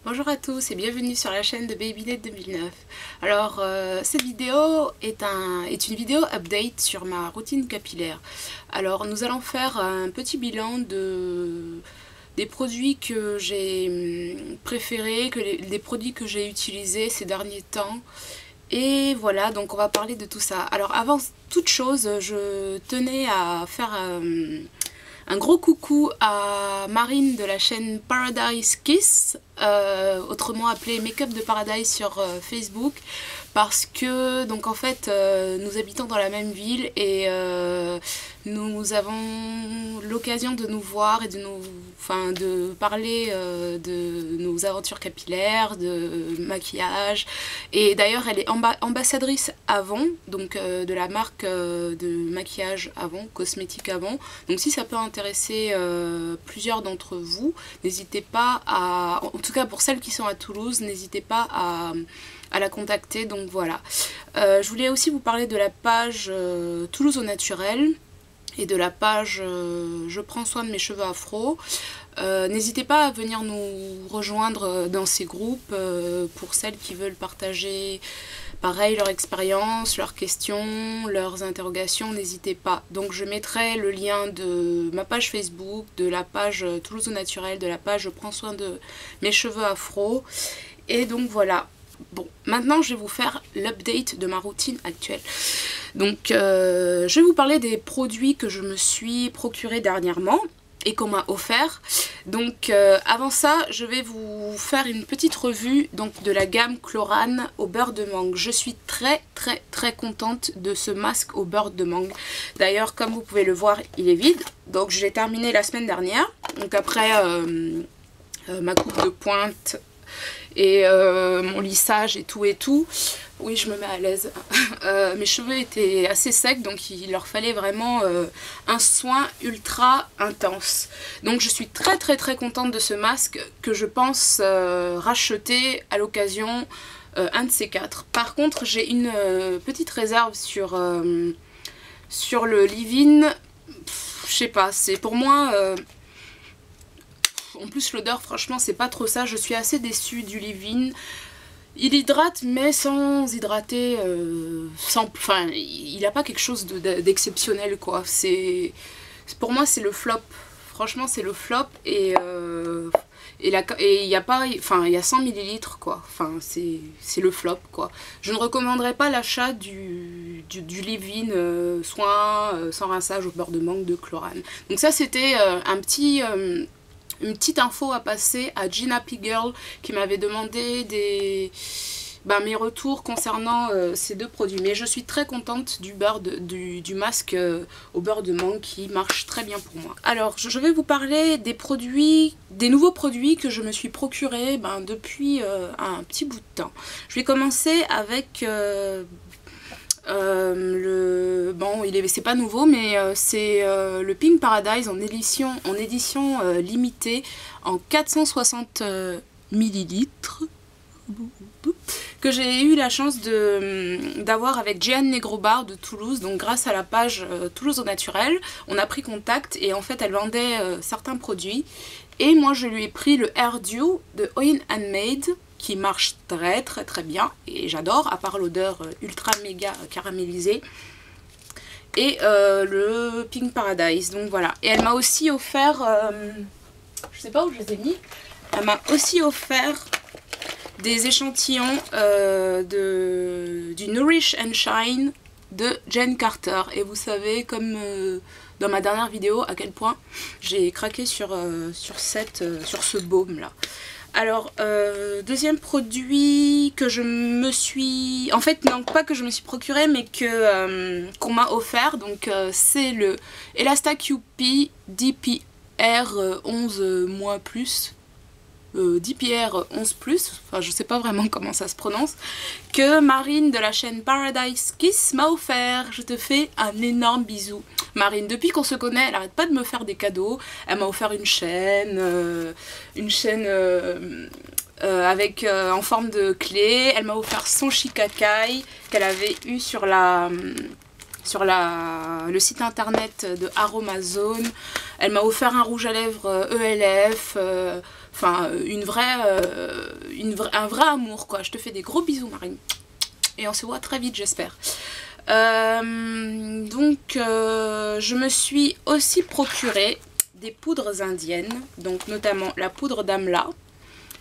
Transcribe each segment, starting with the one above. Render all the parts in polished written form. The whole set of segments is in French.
Bonjour à tous et bienvenue sur la chaîne de Babynet 2009. Alors cette vidéo est une vidéo update sur ma routine capillaire. Alors nous allons faire un petit bilan des produits que j'ai préférés, des produits que j'ai utilisés ces derniers temps. Et voilà, donc on va parler de tout ça. Alors avant toute chose, je tenais à faire un gros coucou à Marine de la chaîne Paradise Kiss, autrement appelée Make-up de Paradise sur Facebook, parce que donc en fait nous habitons dans la même ville et nous avons l'occasion de nous voir et de parler de nos aventures capillaires, de maquillage. Et d'ailleurs elle est ambassadrice Avon, donc de la marque de maquillage Avon, cosmétique Avon. Donc si ça peut intéresser plusieurs d'entre vous, n'hésitez pas à, en tout cas pour celles qui sont à Toulouse, n'hésitez pas à la contacter. Donc voilà. Je voulais aussi vous parler de la page Toulouse au naturel et de la page Je prends soin de mes cheveux afro. N'hésitez pas à venir nous rejoindre dans ces groupes pour celles qui veulent partager pareil leur expérience, leurs questions, leurs interrogations, n'hésitez pas. Donc je mettrai le lien de ma page Facebook, de la page Toulouse au naturel, de la page Je prends soin de mes cheveux afro. Et donc voilà. Bon, maintenant je vais vous faire l'update de ma routine actuelle. Donc je vais vous parler des produits que je me suis procuré dernièrement et qu'on m'a offert. Donc avant ça, je vais vous faire une petite revue donc, de la gamme Chlorane au beurre de mangue. Je suis très contente de ce masque au beurre de mangue. D'ailleurs, comme vous pouvez le voir, il est vide. Donc je l'ai terminé la semaine dernière. Donc après ma coupe de pointe et mon lissage et tout, oui je me mets à l'aise. Mes cheveux étaient assez secs, donc il leur fallait vraiment un soin ultra intense. Donc je suis très contente de ce masque que je pense racheter à l'occasion un de ces quatre. Par contre j'ai une petite réserve sur le leave-in. Je sais pas, c'est pour moi... En plus l'odeur franchement c'est pas trop ça, je suis assez déçue du leave-in. Il hydrate mais sans hydrater, enfin il a pas quelque chose d'exceptionnel quoi. Pour moi c'est le flop, franchement c'est le flop et il y a pas, enfin il y a 100 ml quoi, enfin c'est le flop quoi. Je ne recommanderais pas l'achat du leave-in soin sans rinçage au beurre de mangue de Chlorane. Donc ça c'était une petite info à passer à Gina P Girl qui m'avait demandé mes retours concernant ces deux produits. Mais je suis très contente du masque au beurre de mangue qui marche très bien pour moi. Alors je vais vous parler des nouveaux produits que je me suis procuré depuis un petit bout de temps. Je vais commencer avec... c'est pas nouveau mais c'est le Pink Paradise en édition limitée en 460 millilitres que j'ai eu la chance d'avoir avec Jeanne Negrobar de Toulouse. Donc grâce à la page Toulouse au naturel, on a pris contact et en fait elle vendait certains produits et moi je lui ai pris le Hair Dew de Oil & Made qui marche très bien et j'adore, à part l'odeur ultra méga caramélisée, et le Pink Paradise. Donc voilà, et elle m'a aussi offert je sais pas où je les ai mis, elle m'a aussi offert des échantillons du Nourish and Shine de Jen Carter. Et vous savez, comme dans ma dernière vidéo, à quel point j'ai craqué sur ce baume là. Alors, deuxième produit que je me suis... En fait, non, pas que je me suis procuré, mais qu'on m'a offert. Donc, c'est le Elasta QP DPR 11 mois plus. DPR 11 plus, enfin je sais pas vraiment comment ça se prononce, que Marine de la chaîne Paradise Kiss m'a offert. Je te fais un énorme bisou Marine, depuis qu'on se connaît elle arrête pas de me faire des cadeaux. Elle m'a offert une chaîne avec en forme de clé. Elle m'a offert son Shikakai qu'elle avait eu sur le site internet de Aromazone. Elle m'a offert un rouge à lèvres ELF. Enfin, un vrai amour, quoi. Je te fais des gros bisous, Marine. Et on se voit très vite, j'espère. Je me suis aussi procuré des poudres indiennes, donc notamment la poudre d'Amla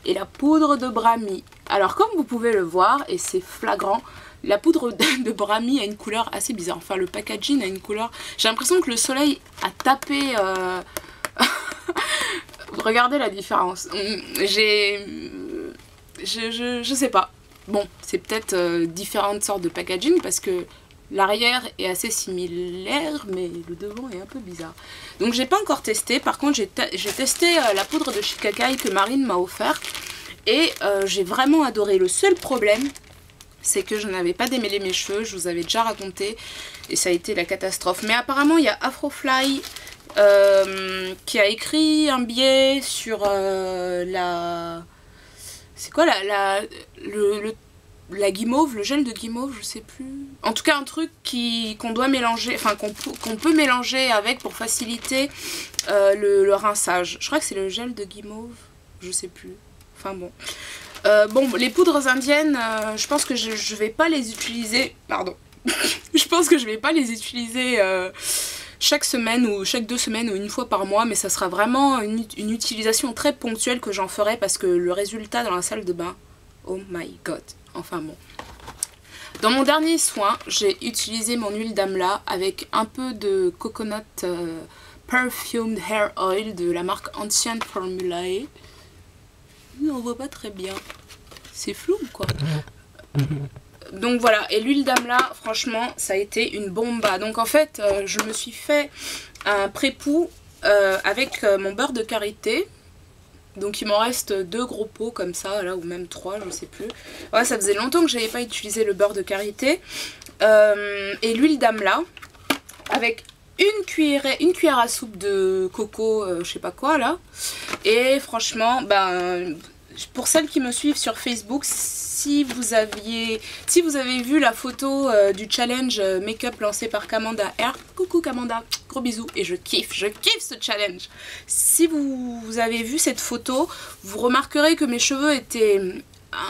et la poudre de Brahmi. Alors comme vous pouvez le voir, et c'est flagrant, la poudre de Brahmi a une couleur assez bizarre. Enfin, le packaging a une couleur... J'ai l'impression que le soleil a tapé... Regardez la différence. Je sais pas. Bon, c'est peut-être différentes sortes de packaging parce que l'arrière est assez similaire, mais le devant est un peu bizarre. Donc j'ai pas encore testé. Par contre, j'ai testé la poudre de Shikakai que Marine m'a offert. Et j'ai vraiment adoré. Le seul problème, c'est que je n'avais pas démêlé mes cheveux. Je vous avais déjà raconté. Et ça a été la catastrophe. Mais apparemment, il y a Afrofly qui a écrit un billet sur la... C'est quoi la guimauve, le gel de guimauve, je sais plus. En tout cas, un truc qu'on doit mélanger, enfin qu'on peut mélanger avec pour faciliter le rinçage. Je crois que c'est le gel de guimauve, je sais plus. Enfin bon. Bon, les poudres indiennes, je pense que je vais pas les utiliser. Pardon. Je pense que je vais pas les utiliser chaque semaine ou chaque 2 semaines ou une fois par mois, mais ça sera vraiment une utilisation très ponctuelle que j'en ferai parce que le résultat dans la salle de bain, oh my god. Enfin bon. Dans mon dernier soin, j'ai utilisé mon huile d'Amla avec un peu de coconut perfumed hair oil de la marque Ancient Formulae. On voit pas très bien. C'est flou ou quoi? Donc voilà, et l'huile d'Amla, franchement, ça a été une bomba. Donc en fait, je me suis fait un pré-poux avec mon beurre de karité. Donc il m'en reste 2 gros pots comme ça, là, ou même 3, je sais plus. Ouais, ça faisait longtemps que j'avais pas utilisé le beurre de karité. Et l'huile d'Amla, avec une cuillère à soupe de coco, je sais pas quoi, là. Et franchement, ben... Pour celles qui me suivent sur Facebook, si vous avez vu la photo du challenge make-up lancé par Kamanda R, coucou Kamanda, gros bisous, et je kiffe ce challenge. Si vous avez vu cette photo, vous remarquerez que mes cheveux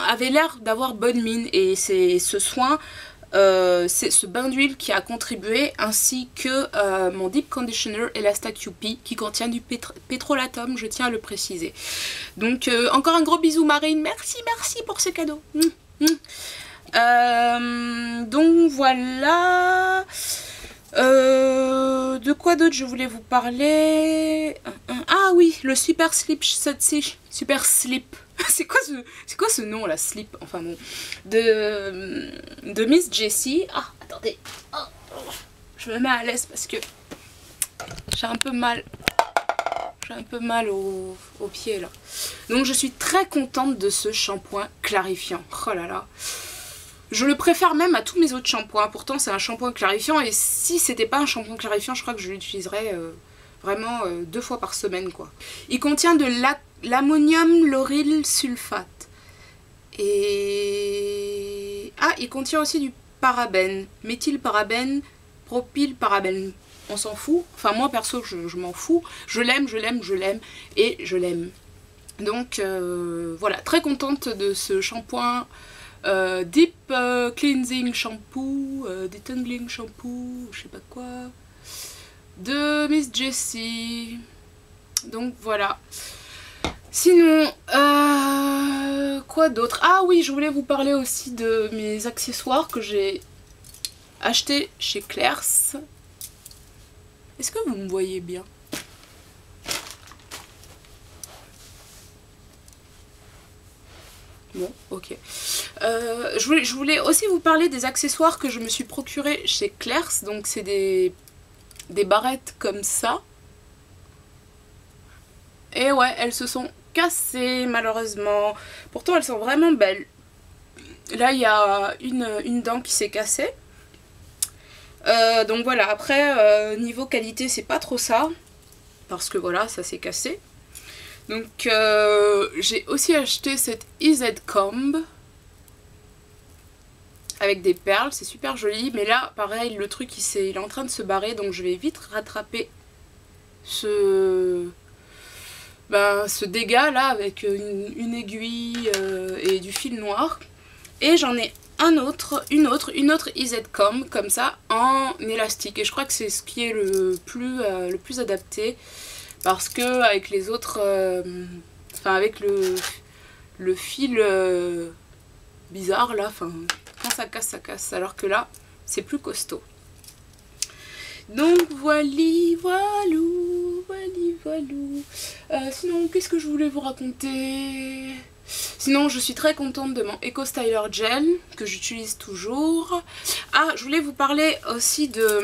avaient l'air d'avoir bonne mine, et c'est ce soin, c'est ce bain d'huile qui a contribué, ainsi que mon Deep Conditioner Elasta QP qui contient du pétrolatum, je tiens à le préciser. Donc encore un gros bisou Marine, merci pour ce cadeau. Donc voilà. De quoi d'autre je voulais vous parler? Ah oui, le Super Slip Super Slip. C'est quoi ce nom là, Slip? Enfin bon. De Miss Jessie. Ah, attendez. Oh, je me mets à l'aise parce que j'ai un peu mal. J'ai un peu mal au pied là. Donc je suis très contente de ce shampoing clarifiant. Oh là là. Je le préfère même à tous mes autres shampoings. Pourtant c'est un shampoing clarifiant. Et si c'était pas un shampoing clarifiant, je crois que je l'utiliserais vraiment 2 fois par semaine quoi. Il contient de l'ammonium lauryl sulfate. Et... ah, il contient aussi du parabène. Méthylparabène, propylparabène. On s'en fout. Enfin moi perso je m'en fous. Je l'aime et je l'aime. Donc voilà, très contente de ce shampoing Deep Cleansing Shampoo, Detangling Shampoo, je sais pas quoi, de Miss Jessie. Donc voilà. Sinon, quoi d'autre? Ah oui, je voulais vous parler aussi de mes accessoires que j'ai achetés chez Claire's. Est-ce que vous me voyez bien? Bon, ok. Je voulais aussi vous parler des accessoires que je me suis procuré chez Claire's. Donc c'est des barrettes comme ça. Et ouais, elles se sont cassées malheureusement. Pourtant elles sont vraiment belles. Là il y a une dent qui s'est cassée. Donc voilà, après niveau qualité c'est pas trop ça. Parce que voilà, ça s'est cassé. Donc j'ai aussi acheté cette EZ Comb avec des perles, c'est super joli. Mais là pareil, le truc il est en train de se barrer, donc je vais vite rattraper ce ce dégât là avec une aiguille et du fil noir. Et j'en ai une autre EasyComb comme ça en élastique. Et je crois que c'est ce qui est le plus adapté. Parce que avec les autres, avec le fil bizarre là, quand ça casse, ça casse. Alors que là, c'est plus costaud. Donc voilou. Sinon, qu'est-ce que je voulais vous raconter? Sinon, je suis très contente de mon Eco Styler Gel que j'utilise toujours. Ah, je voulais vous parler aussi de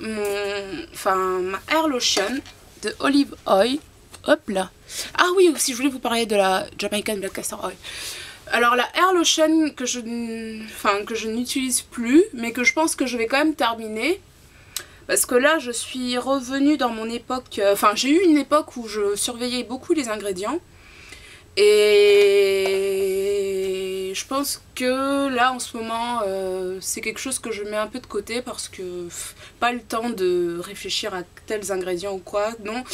ma Hair Lotion de Olive Oil. Hop là. Ah oui, aussi, je voulais vous parler de la Jamaican Black Castor Oil. Alors la Hair Lotion que je n'utilise plus, mais que je pense que je vais quand même terminer. Parce que là, je suis revenue dans mon époque... j'ai eu une époque où je surveillais beaucoup les ingrédients. Et je pense que là, en ce moment, c'est quelque chose que je mets un peu de côté parce que pas le temps de réfléchir à tels ingrédients ou quoi. Non,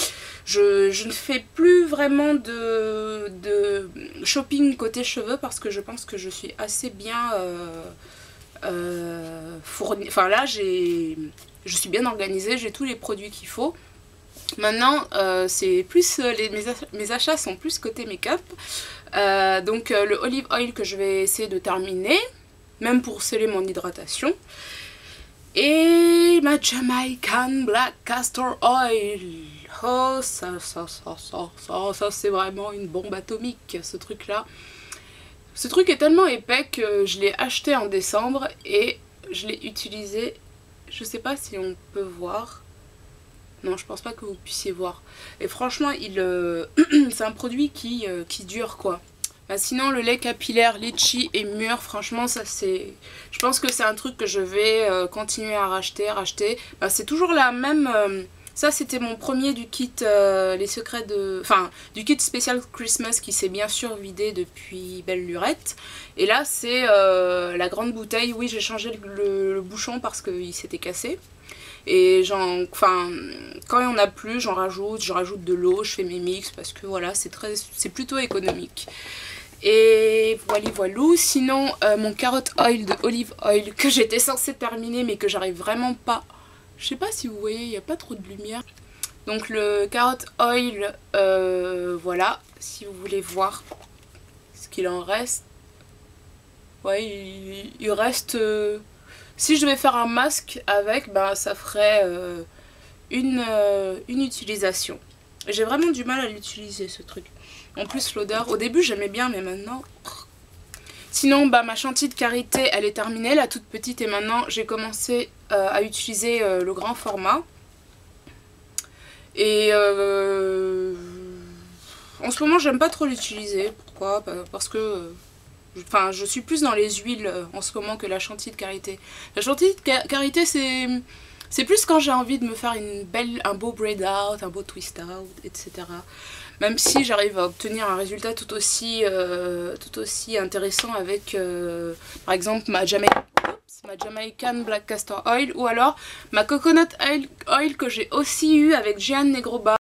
je ne fais plus vraiment de shopping côté cheveux parce que je pense que je suis assez bien fournie. Enfin là, je suis bien organisée, j'ai tous les produits qu'il faut. Maintenant, c'est plus mes achats sont plus côté make-up. Donc le olive oil que je vais essayer de terminer, même pour sceller mon hydratation. Et ma Jamaican Black Castor Oil. Oh, ça c'est vraiment une bombe atomique, ce truc-là. Ce truc est tellement épais que je l'ai acheté en décembre et je l'ai utilisé. Je sais pas si on peut voir. Non, je pense pas que vous puissiez voir. Et franchement, c'est un produit qui dure quoi. Sinon, le lait capillaire Litchi et mûr, franchement, ça c'est... Je pense que c'est un truc que je vais continuer à racheter. C'est toujours la même... Ça, c'était mon premier du kit les secrets de... du kit spécial Christmas qui s'est bien sûr vidé depuis belle lurette. Et là, c'est la grande bouteille. Oui, j'ai changé le bouchon parce qu'il s'était cassé. Et quand il n'y en a plus, je rajoute de l'eau, je fais mes mix parce que voilà, c'est plutôt économique. Et voilà. Sinon, mon carrot oil de Olive Oil que j'étais censée terminer mais que j'arrive vraiment pas. Je sais pas si vous voyez, il n'y a pas trop de lumière. Donc le carrot oil, voilà, si vous voulez voir ce qu'il en reste. Ouais, il reste... Si je devais faire un masque avec, ça ferait une utilisation. J'ai vraiment du mal à l'utiliser ce truc. En plus l'odeur, au début j'aimais bien mais maintenant... Sinon ma chantilly de karité elle est terminée, la toute petite, et maintenant j'ai commencé à utiliser le grand format. Et en ce moment j'aime pas trop l'utiliser. Pourquoi? Parce que... je suis plus dans les huiles en ce moment que la chantilly de karité. La chantilly de karité, c'est plus quand j'ai envie de me faire un beau braid out, un beau twist out, etc. Même si j'arrive à obtenir un résultat tout aussi intéressant avec, par exemple, ma Jamaican Black Castor Oil, ou alors ma Coconut Oil que j'ai aussi eu avec Gianni Negroba.